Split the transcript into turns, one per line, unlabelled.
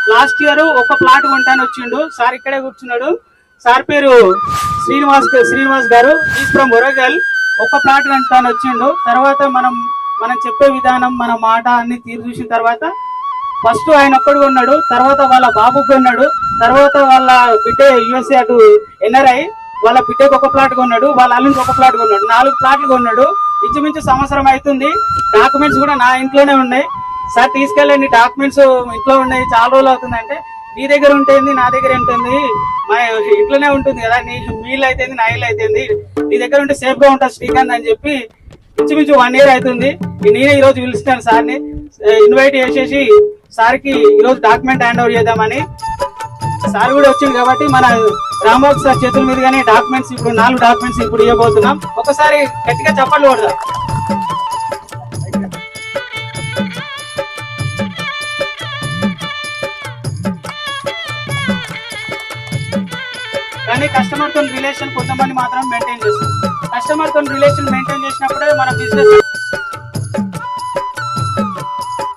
Last year ఒక plot కొంటాను వచ్చిండు సార్. ఇక్కడే కూర్చున్నాడు. సార్ పేరు శ్రీనివాస్ గారు. Is from Warangal. ఒక ప్లాట్ కొంటాను వచ్చిండు. తర్వాత మనం చెప్పే విధానం, మన మాట అన్ని తీరు చూసిన తర్వాత ఫస్ట్ ఆయన ఒక్కడు కొన్నాడు, తర్వాత వాళ్ళ బాబు కొన్నాడు, తర్వాత వాళ్ళ బిడ్డ యుఎస్ఏ అటు ఎన్ఆర్ఐ, వాళ్ళ బిడ్డకు ఒక ప్లాట్ కొన్నాడు, వాళ్ళ అల్లునికి ఒక ప్లాట్ కొన్నాడు. 4 ప్లాట్లు కొన్నాడు. ఇంచుమించు సంవత్సరం అవుతుంది. డాక్యుమెంట్స్ కూడా నా ఇంట్లోనే ఉన్నాయి. సార్ తీసుకెళ్ళండి, డాక్యుమెంట్స్ ఇంట్లో ఉన్నాయి, చాలా రోజులు అవుతుంది. అంటే నీ దగ్గర ఉంటుంది, నా దగ్గర ఉంటుంది, మా ఇంట్లోనే ఉంటుంది కదా, నీ మీల్ అయితే నా ఇల్లు అయితే నీ దగ్గర ఉంటే సేఫ్ గా ఉంటుంది శ్రీకాంత్ అని చెప్పి ఇంచుమించు 1 year అవుతుంది. నేనే ఈ రోజు పిలుస్తాను సార్ని, ఇన్వైట్ చేసేసి సార్కి ఈరోజు డాక్యుమెంట్ హ్యాండ్ ఓవర్ చేద్దామని. సార్ కూడా వచ్చింది కాబట్టి మన రాంబాబు సార్ చేతుల మీదుగానే డాక్యుమెంట్స్ ఇప్పుడు 4 డాక్యుమెంట్స్ ఇప్పుడు ఇవ్వబోతున్నాం. ఒకసారి గట్టిగా చప్పట్లు కొడదాం. కానీ కస్టమర్ తో రిలేషన్ కొంతమంది మాత్రం మెయింటైన్ చేస్తారు. కస్టమర్ తో రిలేషన్ మెయింటైన్ చేసినప్పుడే మన బిజినెస్